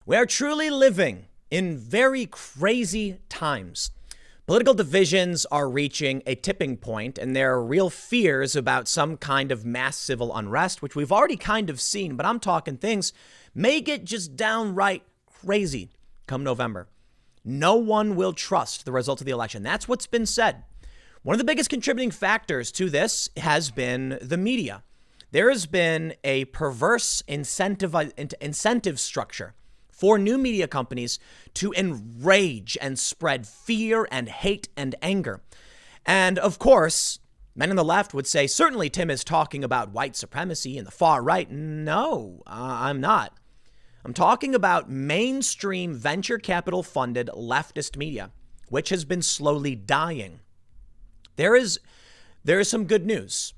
We are truly living in very crazy times. Political divisions are reaching a tipping point, and there are real fears about some kind of mass civil unrest, which we've already kind of seen, but I'm talking things may get just downright crazy come November. No one will trust the result of the election. That's what's been said. One of the biggest contributing factors to this has been the media. There has been a perverse incentive structure for new media companies to enrage and spread fear and hate and anger. And of course, men on the left would say, certainly Tim is talking about white supremacy and the far right. No, I'm not. I'm talking about mainstream venture capital funded leftist media, which has been slowly dying. There is some good news.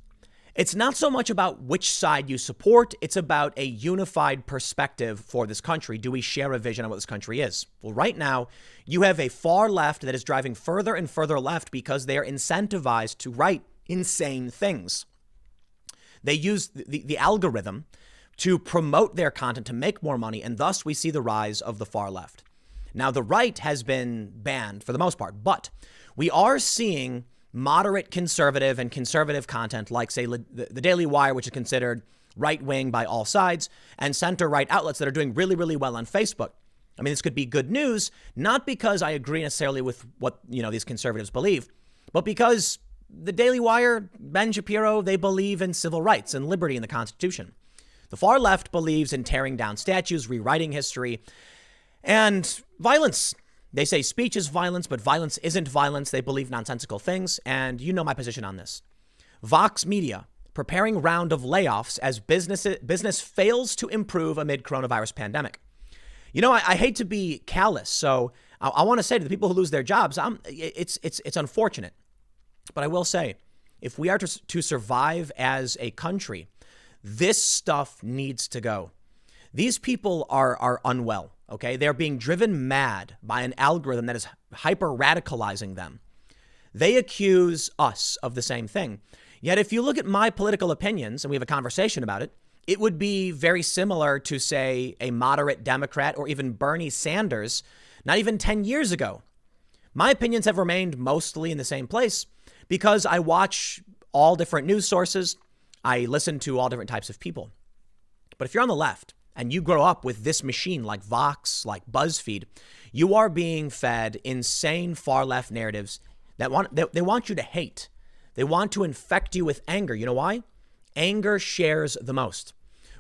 It's not so much about which side you support. It's about a unified perspective for this country. Do we share a vision of what this country is? Well, right now, you have a far left that is driving further and further left because they are incentivized to write insane things. They use the algorithm to promote their content to make more money, and thus we see the rise of the far left. Now, the right has been banned for the most part, but we are seeing moderate conservative and conservative content like, say, the Daily Wire, which is considered right-wing by all sides, and center-right outlets that are doing really, really well on Facebook. I mean, this could be good news, not because I agree necessarily with what, these conservatives believe, but because the Daily Wire, Ben Shapiro, they believe in civil rights and liberty in the Constitution. The far left believes in tearing down statues, rewriting history, and violence. They say speech is violence, but violence isn't violence. They believe nonsensical things, and you know my position on this. Vox Media, preparing round of layoffs as business fails to improve amid coronavirus pandemic. I hate to be callous, so I want to say to the people who lose their jobs, it's unfortunate. But I will say, if we are to survive as a country, this stuff needs to go. These people are unwell, okay? They're being driven mad by an algorithm that is hyper-radicalizing them. They accuse us of the same thing. Yet if you look at my political opinions, and we have a conversation about it, it would be very similar to, say, a moderate Democrat or even Bernie Sanders, not even 10 years ago. My opinions have remained mostly in the same place because I watch all different news sources. I listen to all different types of people. But if you're on the left, and you grow up with this machine like Vox, like BuzzFeed, you are being fed insane far left narratives that they want you to hate. They want to infect you with anger. You know why? Anger shares the most.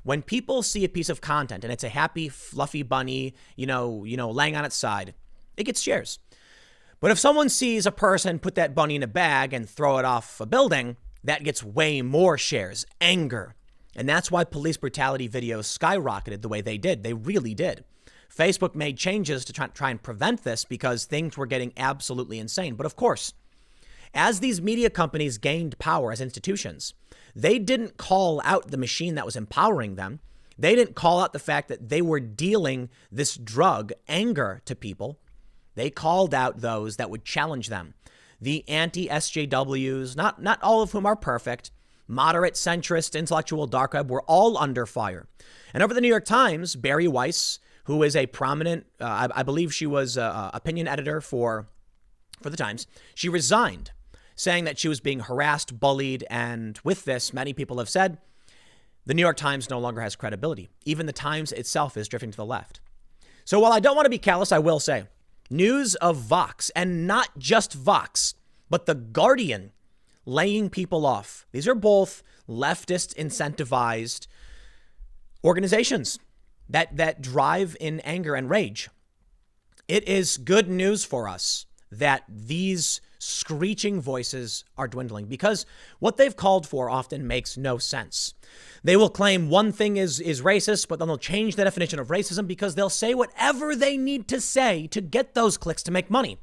When people see a piece of content and it's a happy, fluffy bunny, laying on its side, it gets shares. But if someone sees a person put that bunny in a bag and throw it off a building, that gets way more shares, anger. And that's why police brutality videos skyrocketed the way they did. They really did. Facebook made changes to try and prevent this because things were getting absolutely insane. But of course, as these media companies gained power as institutions, they didn't call out the machine that was empowering them. They didn't call out the fact that they were dealing this drug, anger, to people. They called out those that would challenge them. The anti-SJWs, not all of whom are perfect, moderate, centrist, intellectual dark web were all under fire. And over the New York Times, Bari Weiss, who is a prominent, I believe she was opinion editor for the Times, she resigned, saying that she was being harassed, bullied. And with this, many people have said the New York Times no longer has credibility. Even the Times itself is drifting to the left. So while I don't want to be callous, I will say news of Vox, and not just Vox, but The Guardian, laying people off. These are both leftist incentivized organizations that drive in anger and rage. It is good news for us that these screeching voices are dwindling because what they've called for often makes no sense. They will claim one thing is racist, but then they'll change the definition of racism because they'll say whatever they need to say to get those clicks to make money.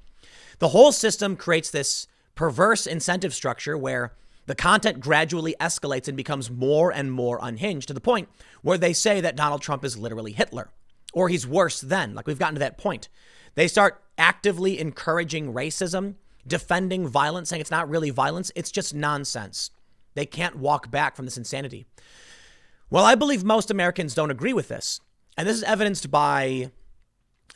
The whole system creates this perverse incentive structure where the content gradually escalates and becomes more and more unhinged to the point where they say that Donald Trump is literally Hitler or he's worse than. Like, we've gotten to that point. They start actively encouraging racism, defending violence, saying it's not really violence. It's just nonsense. They can't walk back from this insanity. Well, I believe most Americans don't agree with this. And this is evidenced by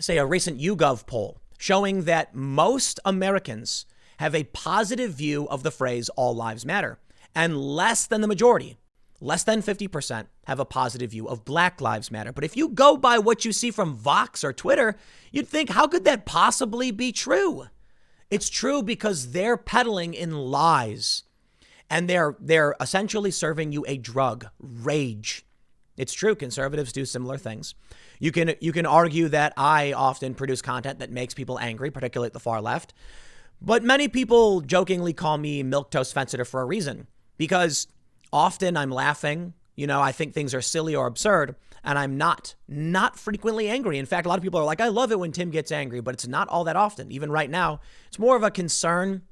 say, a recent YouGov poll showing that most Americans have a positive view of the phrase all lives matter, and less than the majority, less than 50%, have a positive view of Black Lives Matter. But if you go by what you see from Vox or Twitter, you'd think, how could that possibly be true? It's true because they're peddling in lies, and they're essentially serving you a drug, rage. It's true. Conservatives do similar things. You can argue that I often produce content that makes people angry, particularly at the far left. But many people jokingly call me milquetoast fence-sitter for a reason, because often I'm laughing. I think things are silly or absurd, and I'm not frequently angry. In fact, a lot of people are like, I love it when Tim gets angry, but it's not all that often. Even right now, it's more of a concern.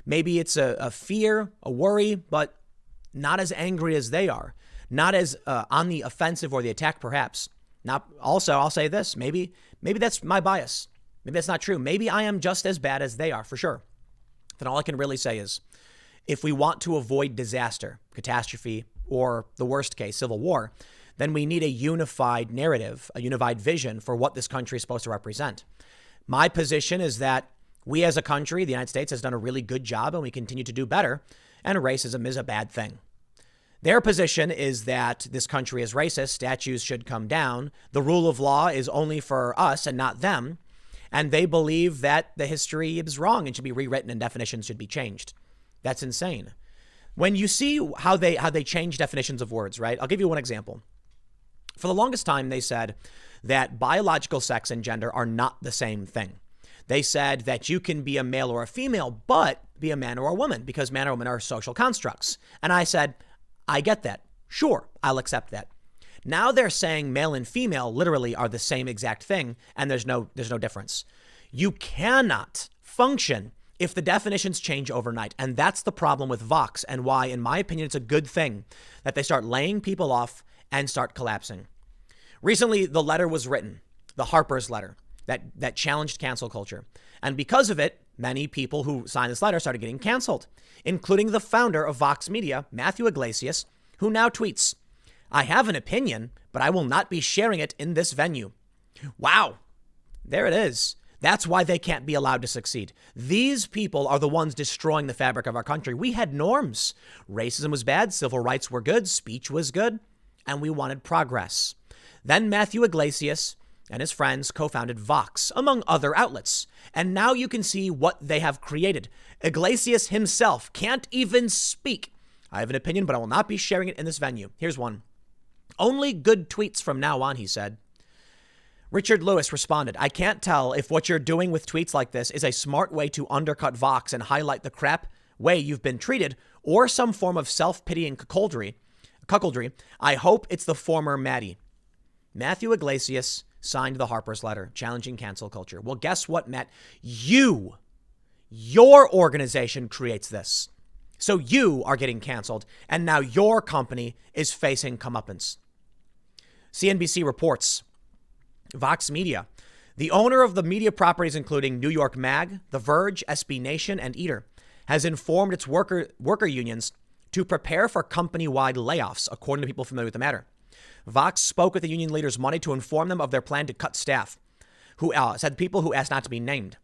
Maybe it's a fear, a worry, but not as angry as they are. Not as on the offensive or the attack, perhaps. Also, I'll say this. Maybe that's my bias. Maybe that's not true. Maybe I am just as bad as they are, for sure. Then all I can really say is, if we want to avoid disaster, catastrophe, or the worst case, civil war, then we need a unified narrative, a unified vision for what this country is supposed to represent. My position is that we as a country, the United States, has done a really good job, and we continue to do better, and racism is a bad thing. Their position is that this country is racist, statues should come down, the rule of law is only for us and not them, and they believe that the history is wrong and should be rewritten and definitions should be changed. That's insane. When you see how they change definitions of words, right? I'll give you one example. For the longest time, they said that biological sex and gender are not the same thing. They said that you can be a male or a female, but be a man or a woman, because man or woman are social constructs. And I said, I get that. Sure, I'll accept that. Now they're saying male and female literally are the same exact thing, and there's no difference. You cannot function if the definitions change overnight. And that's the problem with Vox, and why, in my opinion, it's a good thing that they start laying people off and start collapsing. Recently, the letter was written, the Harper's letter, that challenged cancel culture. And because of it, many people who signed this letter started getting canceled, including the founder of Vox Media, Matthew Iglesias, who now tweets, I have an opinion, but I will not be sharing it in this venue. Wow. There it is. That's why they can't be allowed to succeed. These people are the ones destroying the fabric of our country. We had norms. Racism was bad. Civil rights were good. Speech was good. And we wanted progress. Then Matthew Iglesias and his friends co-founded Vox, among other outlets. And now you can see what they have created. Iglesias himself can't even speak. I have an opinion, but I will not be sharing it in this venue. Here's one. Only good tweets from now on, he said. Richard Lewis responded, I can't tell if what you're doing with tweets like this is a smart way to undercut Vox and highlight the crap way you've been treated, or some form of self-pitying cuckoldry. I hope it's the former, Maddie. Matthew Iglesias signed the Harper's letter challenging cancel culture. Well, guess what, Matt? Your organization creates this. So you are getting canceled, and now your company is facing comeuppance. CNBC reports, Vox Media, the owner of the media properties including New York Mag, The Verge, SB Nation, and Eater, has informed its worker unions to prepare for company-wide layoffs, according to people familiar with the matter. Vox spoke with the union leaders Monday to inform them of their plan to cut staff, who said people who asked not to be named.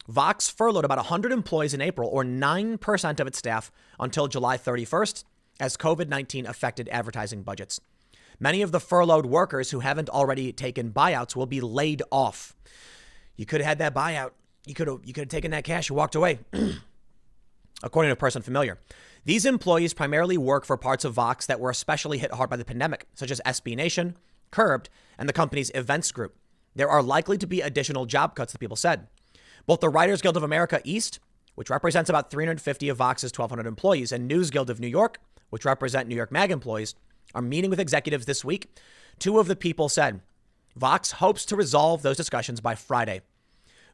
Vox furloughed about 100 employees in April, or 9% of its staff, until July 31st, as COVID-19 affected advertising budgets. Many of the furloughed workers who haven't already taken buyouts will be laid off. You could have had that buyout. You could have taken that cash and walked away, according to a person familiar. These employees primarily work for parts of Vox that were especially hit hard by the pandemic, such as SB Nation, Curbed, and the company's events group. There are likely to be additional job cuts, the people said. Both the Writers Guild of America East, which represents about 350 of Vox's 1,200 employees, and News Guild of New York, which represent New York Mag employees, are meeting with executives this week. Two of the people said Vox hopes to resolve those discussions by Friday.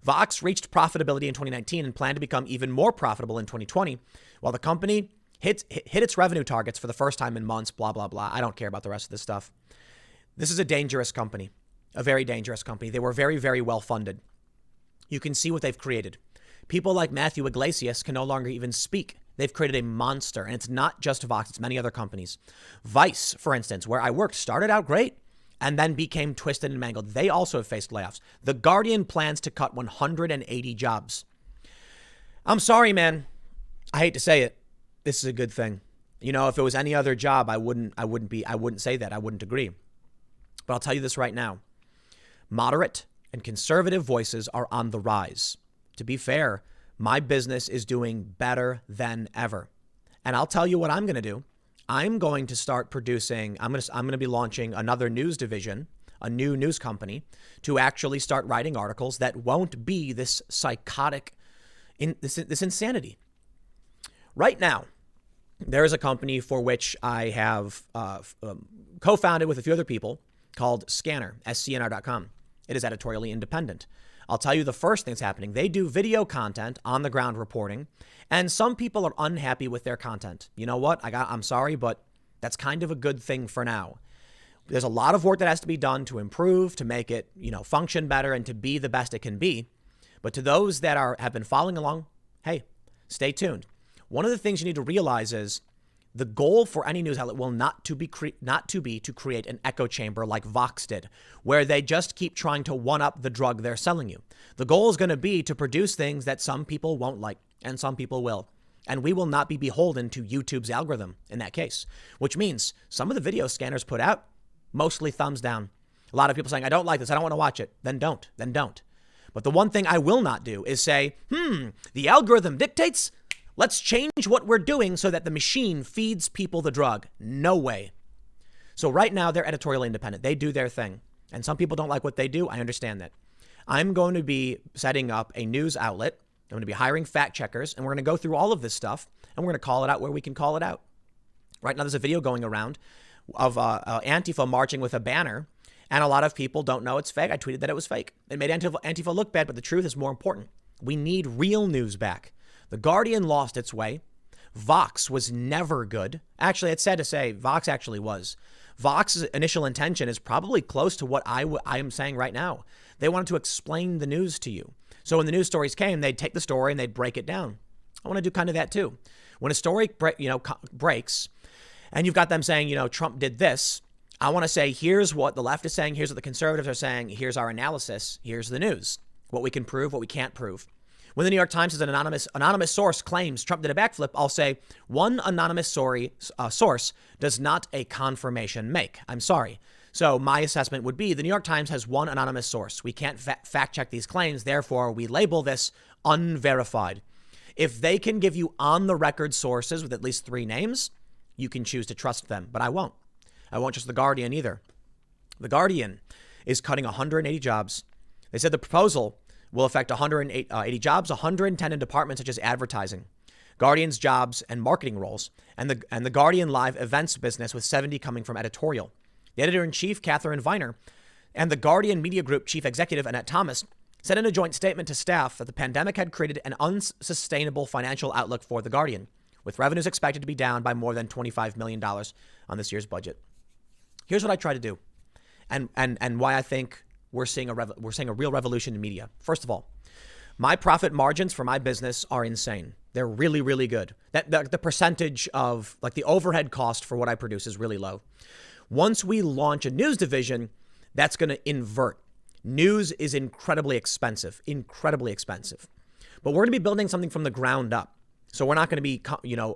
Vox reached profitability in 2019 and planned to become even more profitable in 2020, while the company hit its revenue targets for the first time in months, blah, blah, blah. I don't care about the rest of this stuff. This is a dangerous company, a very dangerous company. They were very, very well funded. You can see what they've created. People like Matthew Iglesias can no longer even speak. They've created a monster, and it's not just Vox, it's many other companies. Vice, for instance, where I worked, started out great. and then became twisted and mangled. They also have faced layoffs. The Guardian plans to cut 180 jobs. I'm sorry, man. I hate to say it. This is a good thing. You know, if it was any other job, I wouldn't say that. I wouldn't agree. But I'll tell you this right now. Moderate and conservative voices are on the rise. To be fair, my business is doing better than ever. And I'll tell you what I'm going to do. I'm going to start producing, I'm going to be launching another news division, a new news company, to actually start writing articles that won't be this psychotic, this insanity. Right now, there is a company for which I have co-founded with a few other people called Scanner, scnr.com. It is editorially independent. I'll tell you the first thing that's happening. They do video content, on the ground reporting, and some people are unhappy with their content. You know what? I'm sorry, but that's kind of a good thing for now. There's a lot of work that has to be done to improve, to make it, function better and to be the best it can be. But to those that have been following along, hey, stay tuned. One of the things you need to realize is the goal for any news outlet will not to be to create an echo chamber like Vox did, where they just keep trying to one-up the drug they're selling you. The goal is going to be to produce things that some people won't like and some people will. And we will not be beholden to YouTube's algorithm in that case, which means some of the video Scanners put out, mostly thumbs down. A lot of people saying, I don't like this, I don't want to watch it. Then don't. But the one thing I will not do is say, the algorithm dictates, let's change what we're doing so that the machine feeds people the drug. No way. So right now, they're editorially independent. They do their thing. And some people don't like what they do. I understand that. I'm going to be setting up a news outlet. I'm going to be hiring fact checkers, and we're going to go through all of this stuff, and we're going to call it out where we can call it out. Right now, there's a video going around of Antifa marching with a banner, and a lot of people don't know it's fake. I tweeted that it was fake. It made Antifa look bad, but the truth is more important. We need real news back. The Guardian lost its way. Vox was never good. Actually, it's sad to say Vox actually was. Vox's initial intention is probably close to what I am saying right now. They wanted to explain the news to you. So when the news stories came, they'd take the story and they'd break it down. I want to do kind of that too. When a story breaks and you've got them saying, Trump did this, I want to say, here's what the left is saying. Here's what the conservatives are saying. Here's our analysis. Here's the news. What we can prove, what we can't prove. When the New York Times says an anonymous source claims Trump did a backflip, I'll say one anonymous source does not a confirmation make. I'm sorry. So my assessment would be the New York Times has one anonymous source. We can't fact check these claims. Therefore, we label this unverified. If they can give you on the record sources with at least 3 names, you can choose to trust them. But I won't. I won't trust The Guardian either. The Guardian is cutting 180 jobs. They said the proposal will affect 180 jobs, 110 in departments such as advertising, Guardian's jobs and marketing roles, and the Guardian Live events business with 70 coming from editorial. The editor-in-chief, Catherine Viner, and the Guardian Media Group chief executive, Annette Thomas, said in a joint statement to staff that the pandemic had created an unsustainable financial outlook for the Guardian, with revenues expected to be down by more than $25 million on this year's budget. Here's what I try to do, and why I think we're seeing a real revolution in media. First of all, my profit margins for my business are insane. They're really, really good. The percentage of the overhead cost for what I produce is really low. Once we launch a news division, that's going to invert. News is incredibly expensive. But we're going to be building something from the ground up. So we're not going to be,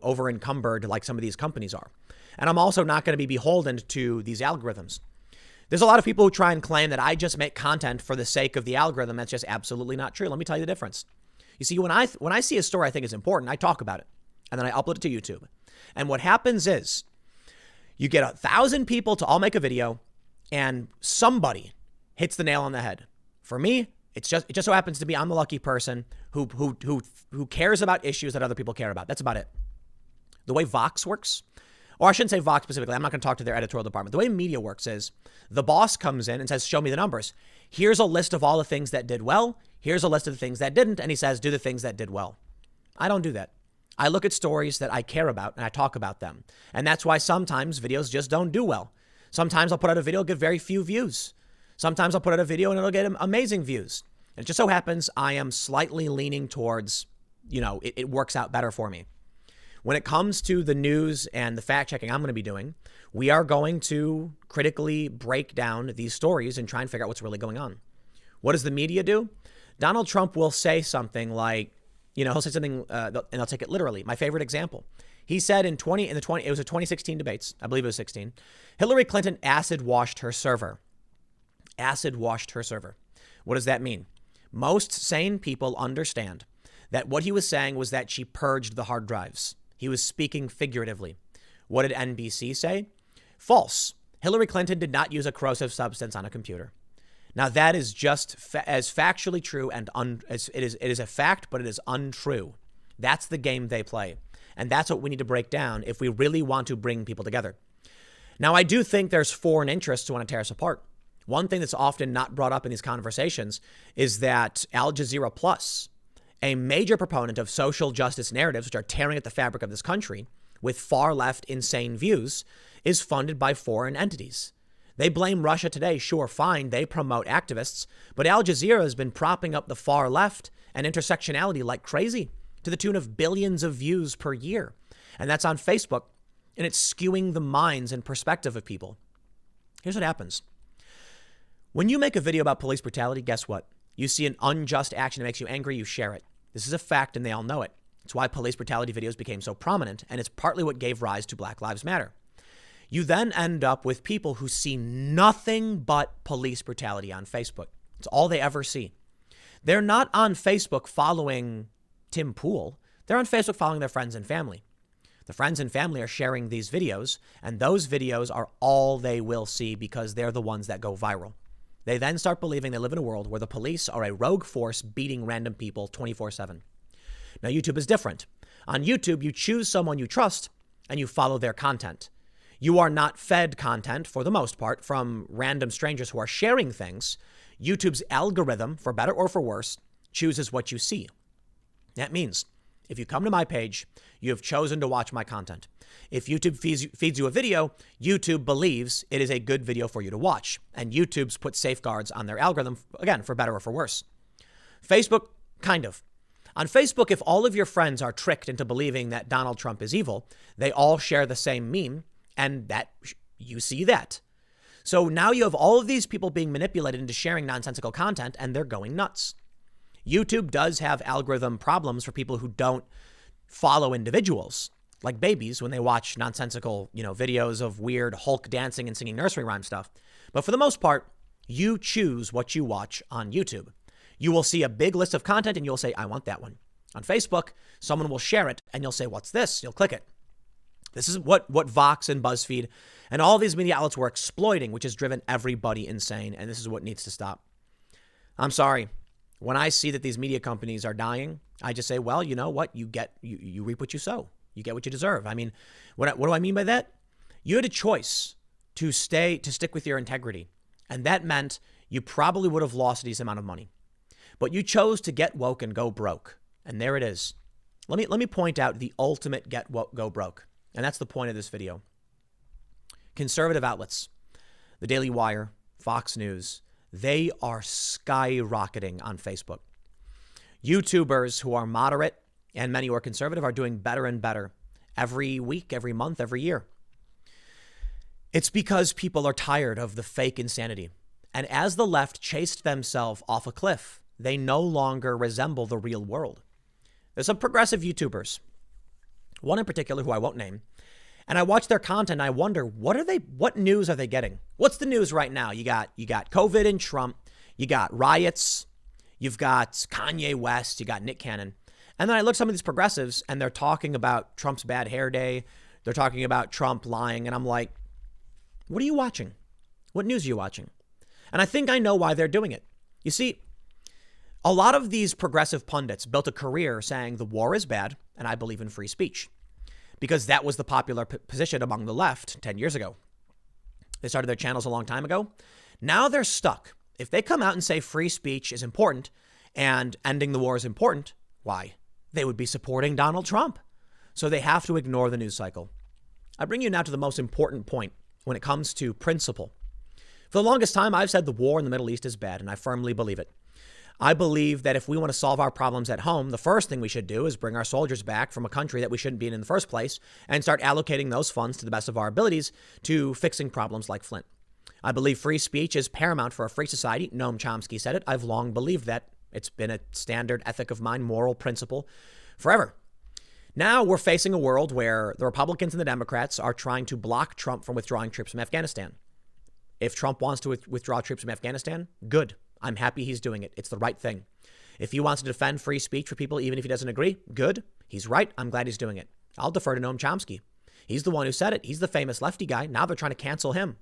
over encumbered like some of these companies are. And I'm also not going to be beholden to these algorithms. There's a lot of people who try and claim that I just make content for the sake of the algorithm. That's just absolutely not true. Let me tell you the difference. You see, when I see a story I think is important, I talk about it and then I upload it to YouTube. And what happens is you get 1,000 people to all make a video and somebody hits the nail on the head. For me, it just so happens to be I'm the lucky person who cares about issues that other people care about. That's about it. The way Vox works, or I shouldn't say Vox specifically, I'm not going to talk to their editorial department. The way media works is the boss comes in and says, show me the numbers. Here's a list of all the things that did well. Here's a list of the things that didn't. And he says, do the things that did well. I don't do that. I look at stories that I care about and I talk about them. And that's why sometimes videos just don't do well. Sometimes I'll put out a video, get very few views. Sometimes I'll put out a video and it'll get amazing views. And it just so happens I am slightly leaning towards, it works out better for me. When it comes to the news and the fact checking I'm going to be doing, we are going to critically break down these stories and try and figure out what's really going on. What does the media do? Donald Trump will say something like, he'll say something and I'll take it literally. My favorite example. He said it was a 2016 debates. I believe it was 16. Hillary Clinton acid washed her server. Acid washed her server. What does that mean? Most sane people understand that what he was saying was that she purged the hard drives. He was speaking figuratively. What did NBC say? False. Hillary Clinton did not use a corrosive substance on a computer. Now that is just as factually true and it is a fact, but it is untrue. That's the game they play. And that's what we need to break down if we really want to bring people together. Now, I do think there's foreign interests who want to tear us apart. One thing that's often not brought up in these conversations is that Al Jazeera Plus, a major proponent of social justice narratives, which are tearing at the fabric of this country with far left insane views, is funded by foreign entities. They blame Russia today. Sure, fine. They promote activists. But Al Jazeera has been propping up the far left and intersectionality like crazy to the tune of billions of views per year. And that's on Facebook. And it's skewing the minds and perspective of people. Here's what happens. When you make a video about police brutality, guess what? You see an unjust action that makes you angry, you share it. This is a fact and they all know it. It's why police brutality videos became so prominent. And it's partly what gave rise to Black Lives Matter. You then end up with people who see nothing but police brutality on Facebook. It's all they ever see. They're not on Facebook following Tim Pool. They're on Facebook following their friends and family. The friends and family are sharing these videos, and those videos are all they will see because they're the ones that go viral. They then start believing they live in a world where the police are a rogue force beating random people 24/7. Now, YouTube is different. On YouTube, you choose someone you trust and you follow their content. You are not fed content, for the most part, from random strangers who are sharing things. YouTube's algorithm, for better or for worse, chooses what you see. That means if you come to my page, you have chosen to watch my content. If YouTube feeds you a video, YouTube believes it is a good video for you to watch. And YouTube's put safeguards on their algorithm, again, for better or for worse. Facebook, kind of. On Facebook, if all of your friends are tricked into believing that Donald Trump is evil, they all share the same meme. And that you see that. So now you have all of these people being manipulated into sharing nonsensical content and they're going nuts. YouTube does have algorithm problems for people who don't follow individuals, like babies when they watch nonsensical, videos of weird Hulk dancing and singing nursery rhyme stuff. But for the most part, you choose what you watch on YouTube. You will see a big list of content and you'll say, I want that one. On Facebook, someone will share it and you'll say, what's this? You'll click it. This is what Vox and BuzzFeed and all these media outlets were exploiting, which has driven everybody insane. And this is what needs to stop. I'm sorry. When I see that these media companies are dying, I just say, well, you know what? You reap what you sow. You get what you deserve. I mean, what do I mean by that? You had a choice to stick with your integrity. And that meant you probably would have lost a decent amount of money. But you chose to get woke and go broke. And there it is. Let me point out the ultimate get woke, go broke. And that's the point of this video. Conservative outlets, the Daily Wire, Fox News, they are skyrocketing on Facebook. YouTubers who are moderate and many who are conservative are doing better and better every week, every month, every year. It's because people are tired of the fake insanity. And as the left chased themselves off a cliff, they no longer resemble the real world. There's some progressive YouTubers, one in particular who I won't name, and I watch their content and I wonder, what news are they getting? What's the news right now? You got COVID and Trump, you got riots, you've got Kanye West, you got Nick Cannon. And then I look at some of these progressives and they're talking about Trump's bad hair day. They're talking about Trump lying. And I'm like, what are you watching? What news are you watching? And I think I know why they're doing it. You see, a lot of these progressive pundits built a career saying the war is bad and I believe in free speech, because that was the popular position among the left 10 years ago. They started their channels a long time ago. Now they're stuck. If they come out and say free speech is important and ending the war is important, why? They would be supporting Donald Trump. So they have to ignore the news cycle. I bring you now to the most important point when it comes to principle. For the longest time, I've said the war in the Middle East is bad, and I firmly believe it. I believe that if we want to solve our problems at home, the first thing we should do is bring our soldiers back from a country that we shouldn't be in the first place and start allocating those funds to the best of our abilities to fixing problems like Flint. I believe free speech is paramount for a free society. Noam Chomsky said it. I've long believed that. It's been a standard ethic of mine, moral principle forever. Now we're facing a world where the Republicans and the Democrats are trying to block Trump from withdrawing troops from Afghanistan. If Trump wants to withdraw troops from Afghanistan, good. I'm happy he's doing it. It's the right thing. If he wants to defend free speech for people, even if he doesn't agree, good. He's right. I'm glad he's doing it. I'll defer to Noam Chomsky. He's the one who said it. He's the famous lefty guy. Now they're trying to cancel him.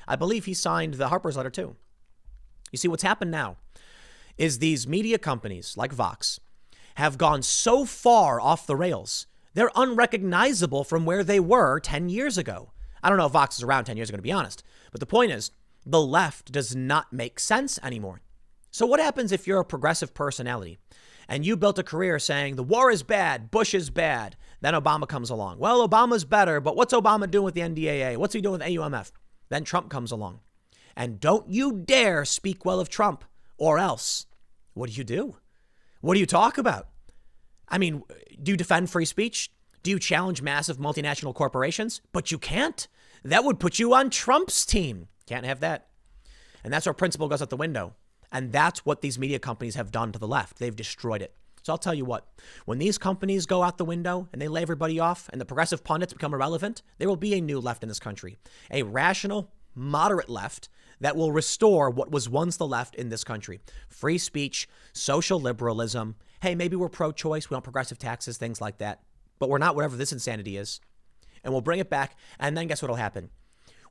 I believe he signed the Harper's letter too. You see, what's happened now is these media companies like Vox have gone so far off the rails. They're unrecognizable from where they were 10 years ago. I don't know if Vox is around 10 years ago, to be honest. But the point is, the left does not make sense anymore. So what happens if you're a progressive personality and you built a career saying the war is bad, Bush is bad, then Obama comes along. Well, Obama's better, but what's Obama doing with the NDAA? What's he doing with AUMF? Then Trump comes along. And don't you dare speak well of Trump or else. What do? What do you talk about? I mean, do you defend free speech? Do you challenge massive multinational corporations? But you can't. That would put you on Trump's team. Can't have that. And that's where principle goes out the window. And that's what these media companies have done to the left. They've destroyed it. So I'll tell you what, when these companies go out the window and they lay everybody off and the progressive pundits become irrelevant, there will be a new left in this country, a rational, moderate left that will restore what was once the left in this country. Free speech, social liberalism. Hey, maybe we're pro-choice. We want progressive taxes, things like that. But we're not whatever this insanity is. And we'll bring it back. And then guess what will happen?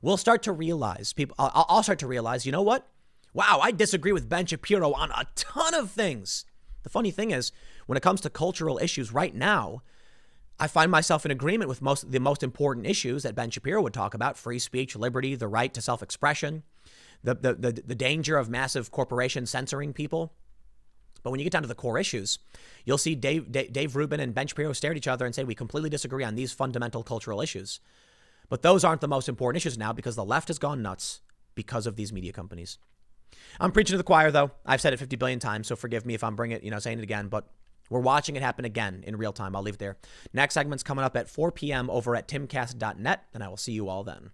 We'll start to realize, I'll start to realize, you know what? Wow, I disagree with Ben Shapiro on a ton of things. The funny thing is, when it comes to cultural issues right now, I find myself in agreement with the most important issues that Ben Shapiro would talk about: free speech, liberty, the right to self-expression, the danger of massive corporations censoring people. But when you get down to the core issues, you'll see Dave Rubin and Ben Shapiro stare at each other and say, we completely disagree on these fundamental cultural issues. But those aren't the most important issues now because the left has gone nuts because of these media companies. I'm preaching to the choir, though. I've said it 50 billion times, so forgive me if I'm saying it again, but we're watching it happen again in real time. I'll leave it there. Next segment's coming up at 4 p.m. over at timcast.net, and I will see you all then.